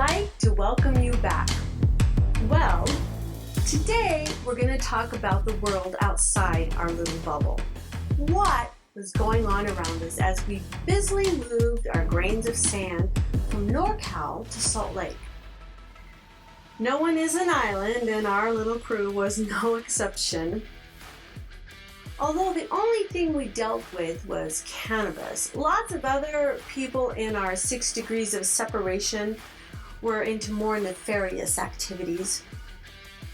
like to welcome you back. Well, today we're going to talk about the world outside our little bubble. What was going on around us as we busily moved our grains of sand from NorCal to Salt Lake. No one is an island, and our little crew was no exception. Although the only thing we dealt with was cannabis, lots of other people in our 6 degrees of separation were into more nefarious activities.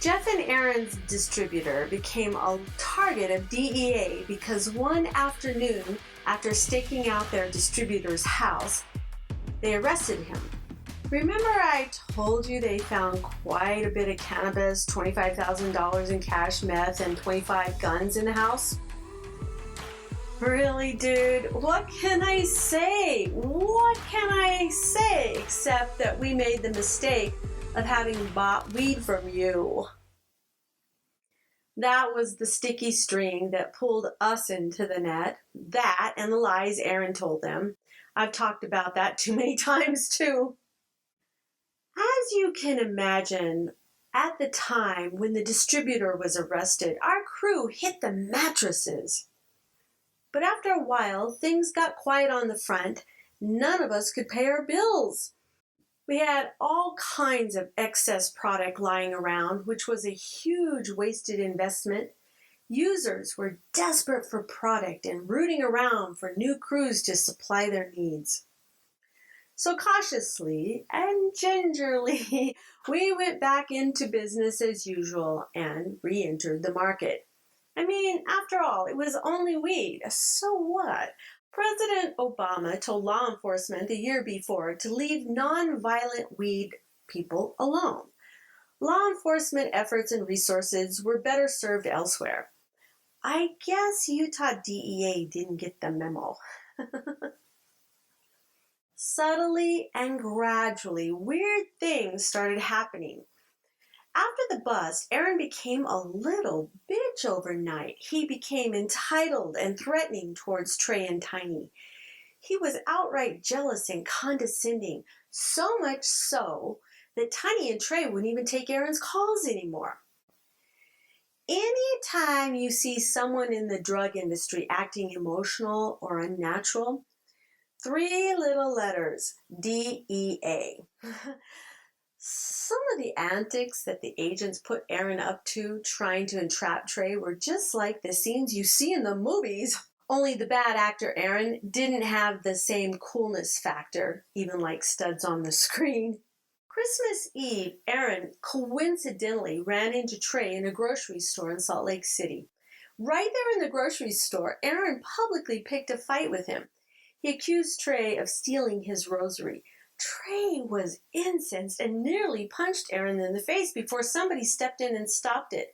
Jeff and Aaron's distributor became a target of DEA because one afternoon, after staking out their distributor's house, they arrested him. Remember I told you they found quite a bit of cannabis, $25,000 in cash, meth, and 25 guns in the house? Really, dude? What can I say? What can I say except that we made the mistake of having bought weed from you? That was the sticky string that pulled us into the net. That and the lies Aaron told them. I've talked about that too many times too. As you can imagine, at the time when the distributor was arrested, our crew hit the mattresses. But after a while, things got quiet on the front. None of us could pay our bills. We had all kinds of excess product lying around, which was a huge wasted investment. Users were desperate for product and rooting around for new crews to supply their needs. So cautiously and gingerly, we went back into business as usual and re-entered the market. I mean, after all, it was only weed. So what? President Obama told law enforcement the year before to leave non-violent weed people alone. Law enforcement efforts and resources were better served elsewhere. I guess Utah DEA didn't get the memo. Subtly and gradually, weird things started happening. After the bust, Aaron became a little bitch overnight. He became entitled and threatening towards Trey and Tiny. He was outright jealous and condescending, so much so that Tiny and Trey wouldn't even take Aaron's calls anymore. Anytime you see someone in the drug industry acting emotional or unnatural, 3 little letters, DEA. Some of the antics that the agents put Aaron up to trying to entrap Trey were just like the scenes you see in the movies. Only the bad actor Aaron didn't have the same coolness factor, even like studs on the screen. Christmas Eve, Aaron coincidentally ran into Trey in a grocery store in Salt Lake City. Right there in the grocery store, Aaron publicly picked a fight with him. He accused Trey of stealing his rosary. Trey was incensed and nearly punched Aaron in the face before somebody stepped in and stopped it.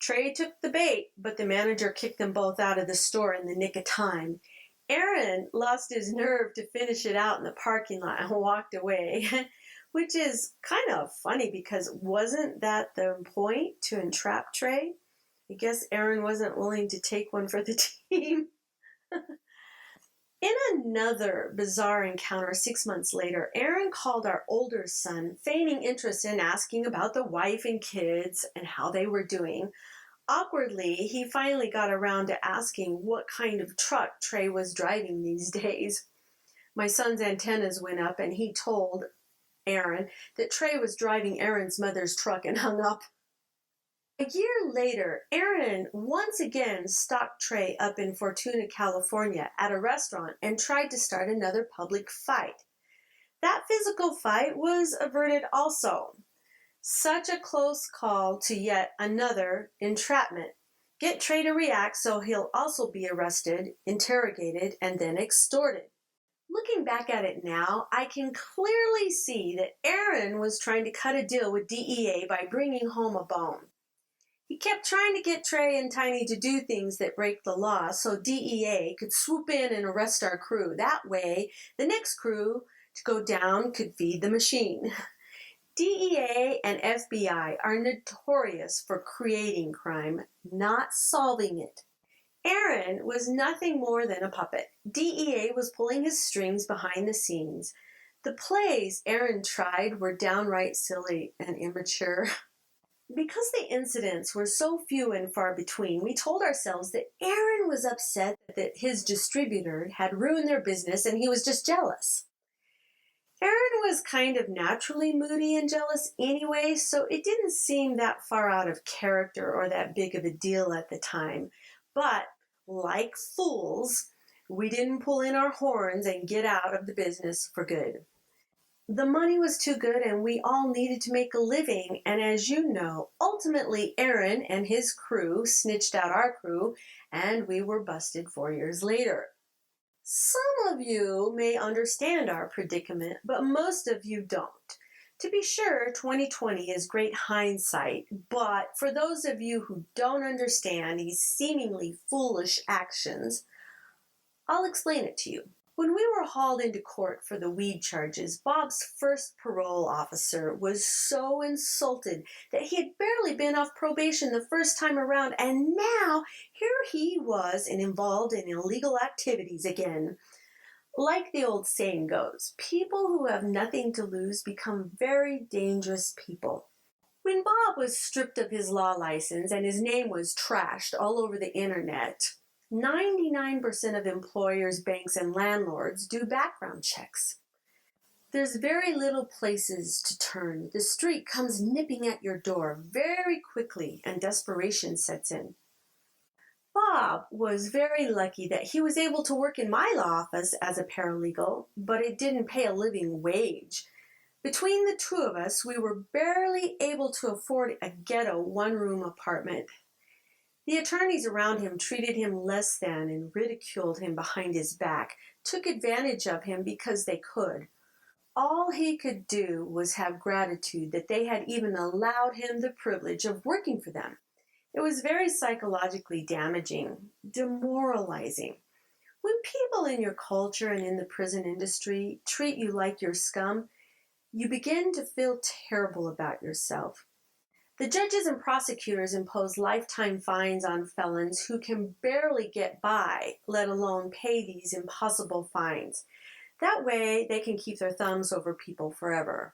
Trey took the bait, but the manager kicked them both out of the store in the nick of time. Aaron lost his nerve to finish it out in the parking lot and walked away, which is kind of funny because wasn't that the point, to entrap Trey? I guess Aaron wasn't willing to take one for the team. In another bizarre encounter 6 months later, Aaron called our older son, feigning interest in asking about the wife and kids and how they were doing. Awkwardly, he finally got around to asking what kind of truck Trey was driving these days. My son's antennas went up and he told Aaron that Trey was driving Aaron's mother's truck and hung up. A year later, Aaron once again stalked Trey up in Fortuna, California at a restaurant and tried to start another public fight. That physical fight was averted also. Such a close call to yet another entrapment. Get Trey to react so he'll also be arrested, interrogated, and then extorted. Looking back at it now, I can clearly see that Aaron was trying to cut a deal with DEA by bringing home a bone. He kept trying to get Trey and Tiny to do things that break the law so DEA could swoop in and arrest our crew. That way, the next crew to go down could feed the machine. DEA and FBI are notorious for creating crime, not solving it. Aaron was nothing more than a puppet. DEA was pulling his strings behind the scenes. The plays Aaron tried were downright silly and immature. Because the incidents were so few and far between, we told ourselves that Aaron was upset that his distributor had ruined their business and he was just jealous. Aaron was kind of naturally moody and jealous anyway, so it didn't seem that far out of character or that big of a deal at the time. But, like fools, we didn't pull in our horns and get out of the business for good. The money was too good and we all needed to make a living, and as you know, ultimately Aaron and his crew snitched out our crew and we were busted 4 years later. Some of you may understand our predicament, but most of you don't. To be sure, 2020 is great hindsight, but for those of you who don't understand these seemingly foolish actions, I'll explain it to you. When we were hauled into court for the weed charges, Bob's first parole officer was so insulted that he had barely been off probation the first time around, and now here he was and involved in illegal activities again. Like the old saying goes, people who have nothing to lose become very dangerous people. When Bob was stripped of his law license and his name was trashed all over the internet, 99% of employers, banks, and landlords do background checks. There's very little places to turn. The street comes nipping at your door very quickly and desperation sets in. Bob was very lucky that he was able to work in my law office as a paralegal, but it didn't pay a living wage. Between the two of us, we were barely able to afford a ghetto one-room apartment. The attorneys around him treated him less than and ridiculed him behind his back, took advantage of him because they could. All he could do was have gratitude that they had even allowed him the privilege of working for them. It was very psychologically damaging, demoralizing. When people in your culture and in the prison industry treat you like you're scum, you begin to feel terrible about yourself. The judges and prosecutors impose lifetime fines on felons who can barely get by, let alone pay these impossible fines. That way, they can keep their thumbs over people forever.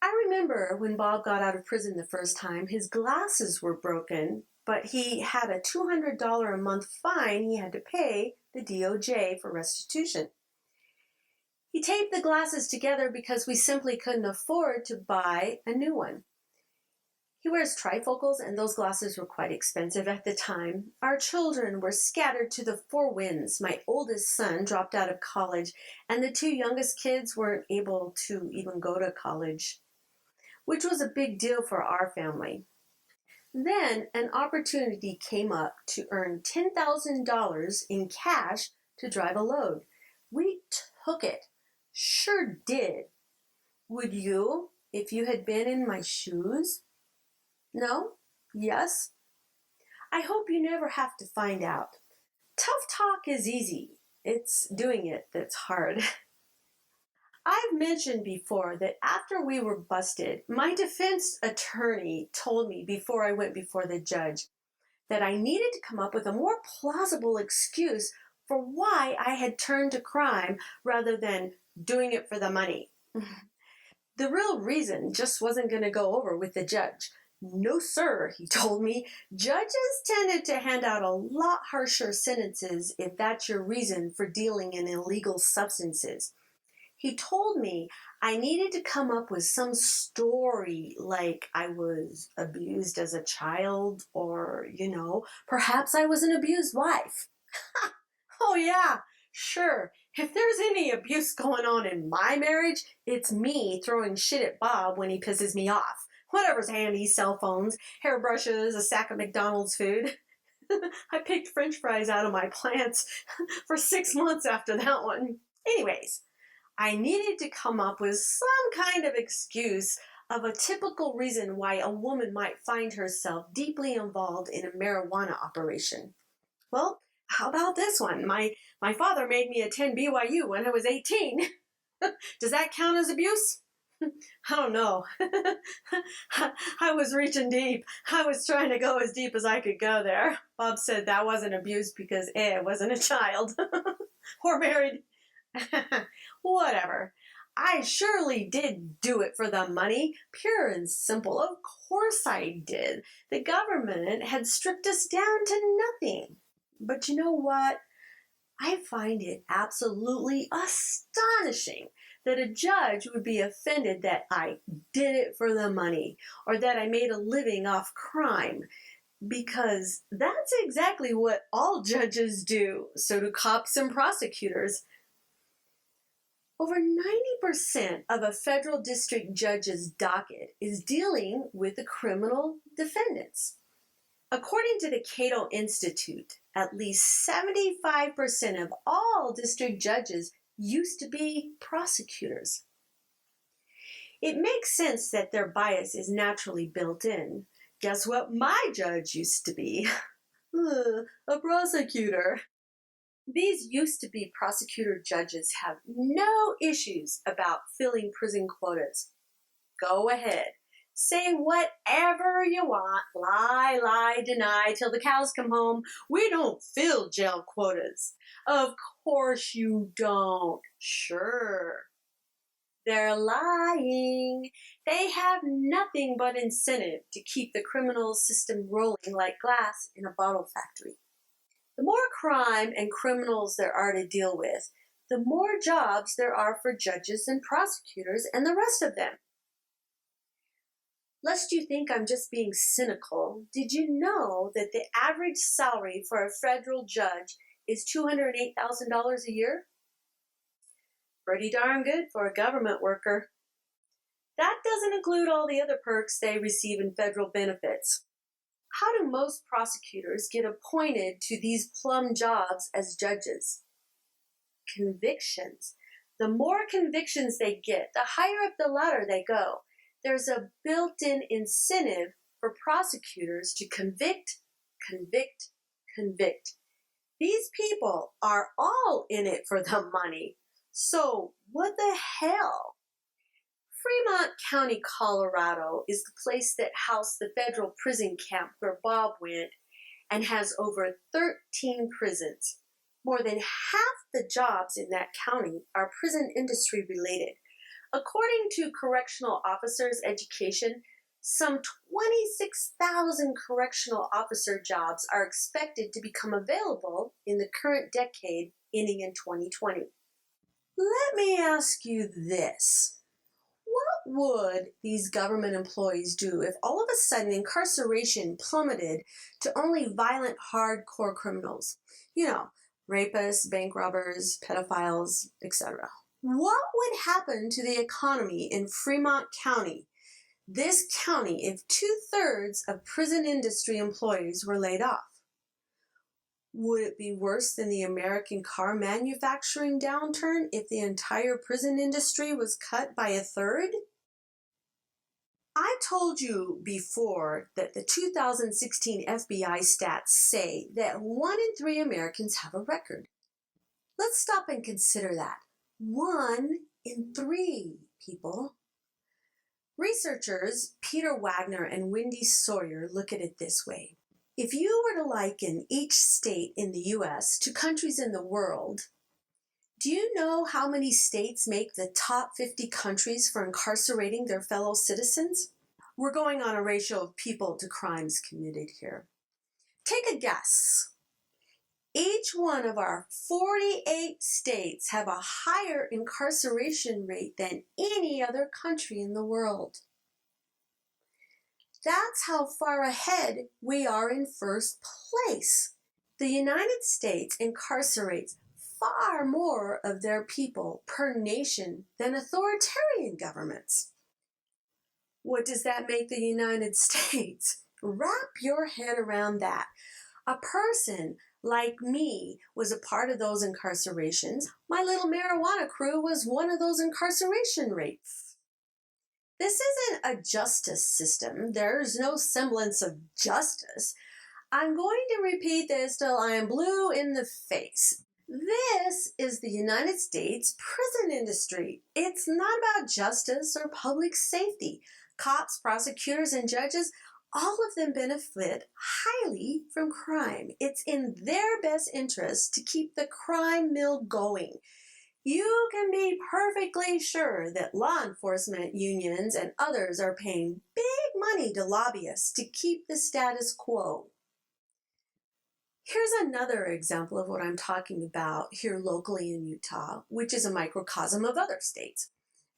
I remember when Bob got out of prison the first time, his glasses were broken, but he had a $200 a month fine he had to pay the DOJ for restitution. He taped the glasses together because we simply couldn't afford to buy a new one. He wears trifocals, and those glasses were quite expensive at the time. Our children were scattered to the four winds. My oldest son dropped out of college, and the two youngest kids weren't able to even go to college, which was a big deal for our family. Then an opportunity came up to earn $10,000 in cash to drive a load. We took it. Sure did. Would you, if you had been in my shoes? No? Yes? I hope you never have to find out. Tough talk is easy. It's doing it that's hard. I've mentioned before that after we were busted, my defense attorney told me before I went before the judge that I needed to come up with a more plausible excuse for why I had turned to crime rather than doing it for the money. The real reason just wasn't going to go over with the judge. No, sir, he told me. Judges tended to hand out a lot harsher sentences if that's your reason for dealing in illegal substances. He told me I needed to come up with some story like I was abused as a child or, perhaps I was an abused wife. Oh, yeah, sure. If there's any abuse going on in my marriage, it's me throwing shit at Bob when he pisses me off. Whatever's handy, cell phones, hairbrushes, a sack of McDonald's food. I picked French fries out of my plants for 6 months after that one. Anyways, I needed to come up with some kind of excuse of a typical reason why a woman might find herself deeply involved in a marijuana operation. Well, how about this one? My father made me attend BYU when I was 18. Does that count as abuse? I don't know. I was reaching deep. I was trying to go as deep as I could go there. Bob said that wasn't abuse because I wasn't a child or married. Whatever. I surely did do it for the money, pure and simple. Of course I did. The government had stripped us down to nothing. But you know what? I find it absolutely astonishing that a judge would be offended that I did it for the money or that I made a living off crime, because that's exactly what all judges do. So do cops and prosecutors. Over 90% of a federal district judge's docket is dealing with the criminal defendants. According to the Cato Institute, at least 75% of all district judges used to be prosecutors. It makes sense that their bias is naturally built in. Guess what my judge used to be? A prosecutor. These used to be prosecutor judges have no issues about filling prison quotas. Go ahead. Say whatever you want. Lie, deny till the cows come home. We don't fill jail quotas. Of course you don't. Sure. They're lying. They have nothing but incentive to keep the criminal system rolling like glass in a bottle factory. The more crime and criminals there are to deal with, the more jobs there are for judges and prosecutors and the rest of them. Lest you think I'm just being cynical, did you know that the average salary for a federal judge is $208,000 a year? Pretty darn good for a government worker. That doesn't include all the other perks they receive in federal benefits. How do most prosecutors get appointed to these plum jobs as judges? Convictions. The more convictions they get, the higher up the ladder they go. There's a built-in incentive for prosecutors to convict, convict, convict. These people are all in it for the money. So what the hell? Fremont County, Colorado is the place that housed the federal prison camp where Bob went and has over 13 prisons. More than half the jobs in that county are prison industry related. According to Correctional Officers Education, some 26,000 correctional officer jobs are expected to become available in the current decade ending in 2020. Let me ask you this. What would these government employees do if all of a sudden incarceration plummeted to only violent, hardcore criminals? Rapists, bank robbers, pedophiles, etc. What would happen to the economy in Fremont County, this county, if 2/3 of prison industry employees were laid off? Would it be worse than the American car manufacturing downturn if the entire prison industry was cut by 1/3? I told you before that the 2016 FBI stats say that 1 in 3 Americans have a record. Let's stop and consider that. 1 in 3 people. Researchers Peter Wagner and Wendy Sawyer look at it this way. If you were to liken each state in the U.S. to countries in the world, do you know how many states make the top 50 countries for incarcerating their fellow citizens? We're going on a ratio of people to crimes committed here. Take a guess. Each one of our 48 states have a higher incarceration rate than any other country in the world. That's how far ahead we are in first place. The United States incarcerates far more of their people per nation than authoritarian governments. What does that make the United States? Wrap your head around that. A person like me was a part of those incarcerations. My little marijuana crew was one of those incarceration rates. This isn't a justice system. There's no semblance of justice. I'm going to repeat this till I am blue in the face. This is the United States prison industry. It's not about justice or public safety. Cops, prosecutors, and judges, all of them benefit highly from crime. It's in their best interest to keep the crime mill going. You can be perfectly sure that law enforcement unions and others are paying big money to lobbyists to keep the status quo. Here's another example of what I'm talking about here locally in Utah, which is a microcosm of other states.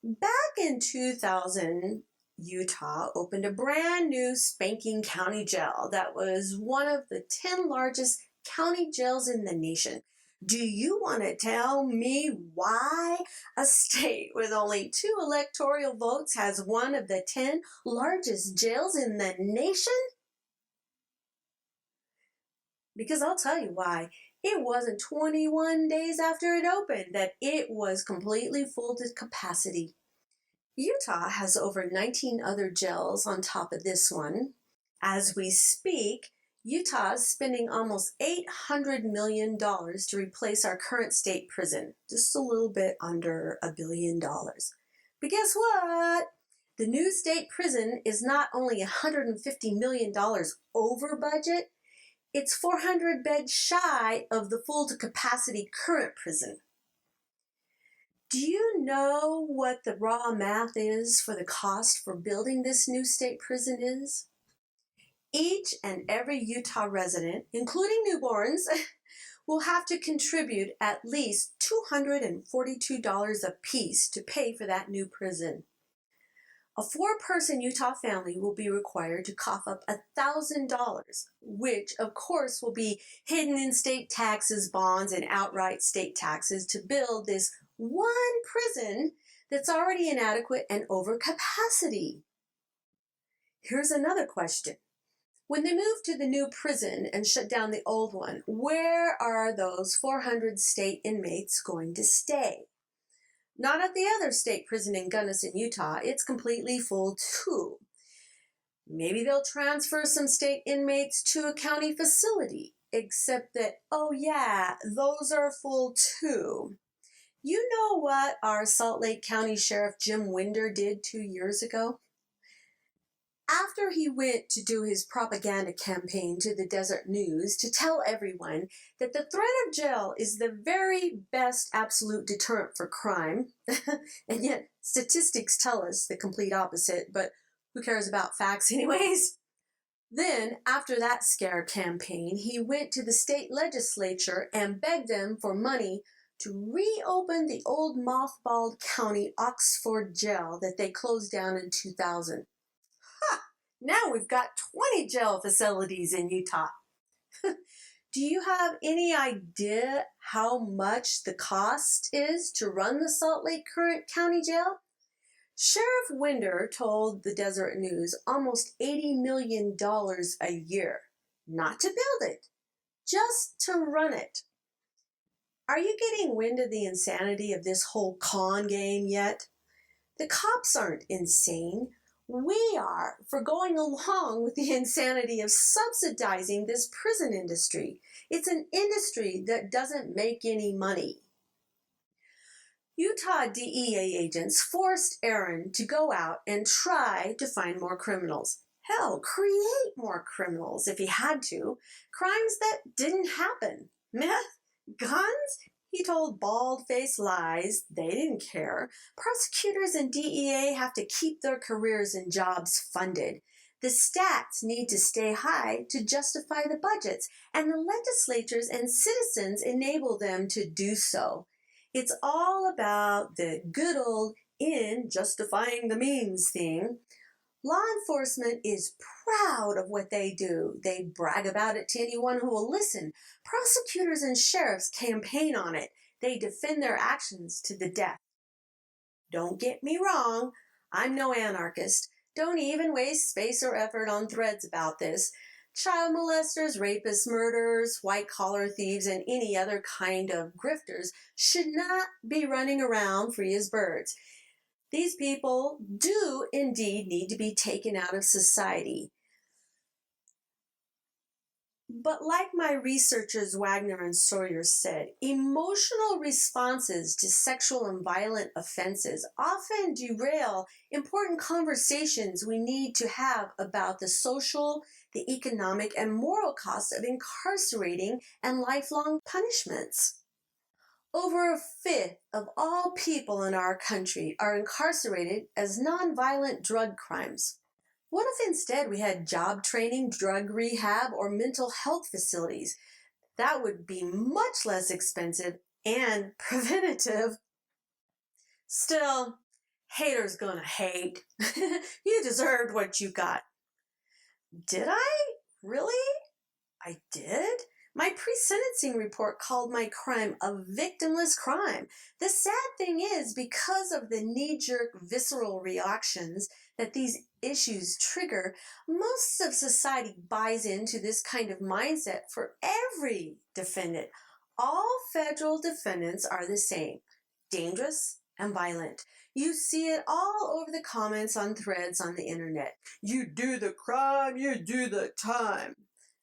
Back in 2000, Utah opened a brand new spanking county jail that was one of the 10 largest county jails in the nation. Do you want to tell me why a state with only 2 electoral votes has one of the 10 largest jails in the nation? Because I'll tell you why. It wasn't 21 days after it opened that it was completely full to capacity. Utah has over 19 other jails on top of this one. As we speak, Utah is spending almost $800 million to replace our current state prison, just a little bit under $1 billion. But guess what? The new state prison is not only $150 million over budget, it's 400 beds shy of the full to capacity current prison. Do you know what the raw math is for the cost for building this new state prison is? Each and every Utah resident, including newborns, will have to contribute at least $242 apiece to pay for that new prison. A 4-person Utah family will be required to cough up $1,000, which of course will be hidden in state taxes, bonds, and outright state taxes to build this one prison that's already inadequate and over capacity. Here's another question. When they move to the new prison and shut down the old one, where are those 400 state inmates going to stay? Not at the other state prison in Gunnison, Utah. It's completely full too. Maybe they'll transfer some state inmates to a county facility, except that, oh yeah, those are full too. You know what our Salt Lake County Sheriff Jim Winder did 2 years ago? After he went to do his propaganda campaign to the Desert News to tell everyone that the threat of jail is the very best absolute deterrent for crime, and yet statistics tell us the complete opposite, but who cares about facts anyways? Then, after that scare campaign, he went to the state legislature and begged them for money to reopen the old mothballed county Oxford jail that they closed down in 2000. Now we've got 20 jail facilities in Utah. Do you have any idea how much the cost is to run the Salt Lake County Jail? Sheriff Winder told the Desert News almost $80 million a year. Not to build it, just to run it. Are you getting wind of the insanity of this whole con game yet? The cops aren't insane. We are for going along with the insanity of subsidizing this prison industry. It's an industry that doesn't make any money. Utah DEA agents forced Aaron to go out and try to find more criminals. Hell, create more criminals if he had to. Crimes that didn't happen. Meth? Guns? He told bald-faced lies. They didn't care. Prosecutors and DEA have to keep their careers and jobs funded. The stats need to stay high to justify the budgets, and the legislatures and citizens enable them to do so. It's all about the good old in justifying the means thing. Law enforcement is proud of what they do. They brag about it to anyone who will listen. Prosecutors and sheriffs campaign on it. They defend their actions to the death. Don't get me wrong, I'm no anarchist. Don't even waste space or effort on threads about this. Child molesters, rapists, murderers, white-collar thieves, and any other kind of grifters should not be running around free as birds. These people do indeed need to be taken out of society. But like my researchers Wagner and Sawyer said, emotional responses to sexual and violent offenses often derail important conversations we need to have about the social, the economic, and moral costs of incarcerating and lifelong punishments. Over a fifth of all people in our country are incarcerated as nonviolent drug crimes. What if instead we had job training, drug rehab, or mental health facilities? That would be much less expensive and preventative. Still, haters gonna hate. You deserved what you got. Did I? Really? I did? My pre-sentencing report called my crime a victimless crime. The sad thing is, because of the knee-jerk visceral reactions that these issues trigger, most of society buys into this kind of mindset for every defendant. All federal defendants are the same: dangerous and violent. You see it all over the comments on threads on the internet. You do the crime, you do the time.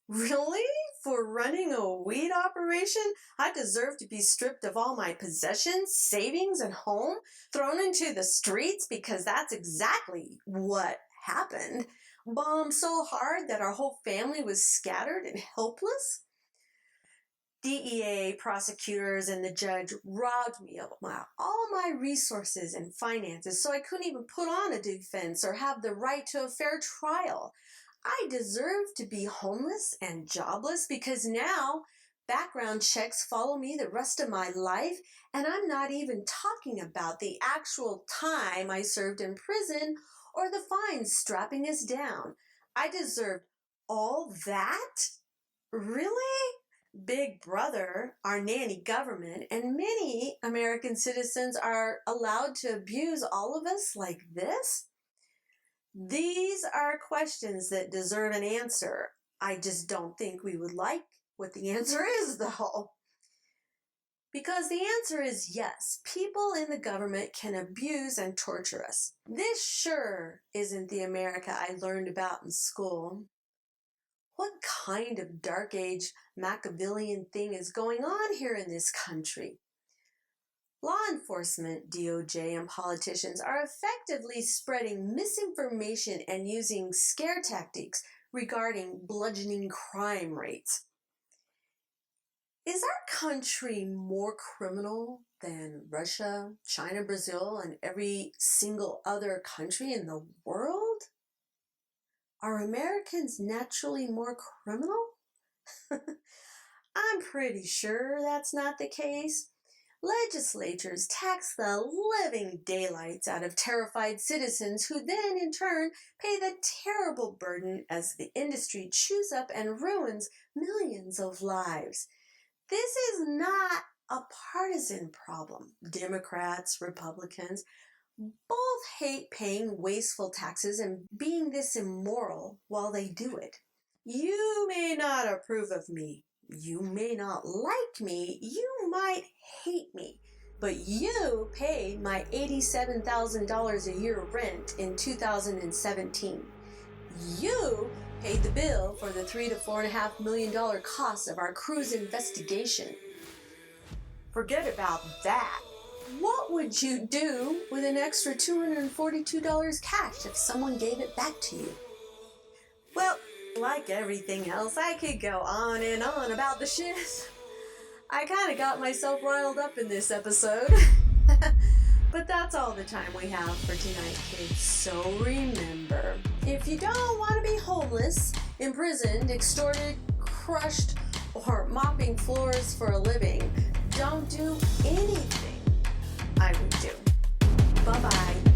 Really? For running a weed operation, I deserve to be stripped of all my possessions, savings, and home, thrown into the streets, because that's exactly what happened. Bombed so hard that our whole family was scattered and helpless? DEA, prosecutors, and the judge robbed me of all my resources and finances, so I couldn't even put on a defense or have the right to a fair trial. I deserve to be homeless and jobless because now background checks follow me the rest of my life, and I'm not even talking about the actual time I served in prison or the fines strapping us down. I deserve all that? Really? Big Brother, our nanny government, and many American citizens are allowed to abuse all of us like this? These are questions that deserve an answer. I just don't think we would like what the answer is, though. Because the answer is yes, people in the government can abuse and torture us. This sure isn't the America I learned about in school. What kind of dark age Machiavellian thing is going on here in this country? Law enforcement, DOJ, and politicians are effectively spreading misinformation and using scare tactics regarding bludgeoning crime rates. Is our country more criminal than Russia, China, Brazil, and every single other country in the world? Are Americans naturally more criminal? I'm pretty sure that's not the case. Legislatures tax the living daylights out of terrified citizens, who then in turn pay the terrible burden as the industry chews up and ruins millions of lives. This is not a partisan problem. Democrats, Republicans, both hate paying wasteful taxes and being this immoral while they do it. You may not approve of me. You may not like me. You might hate me. But you paid my $87,000 a year rent in 2017. You paid the bill for the $3 to $4.5 million cost of our cruise investigation. Forget about that. What would you do with an extra $242 cash if someone gave it back to you? Well, like everything else, I could go on and on about the shit. I kind of got myself riled up in this episode. But that's all the time we have for tonight, kids. So remember, if you don't want to be homeless, imprisoned, extorted, crushed, or mopping floors for a living, don't do anything I would do. Bye-bye.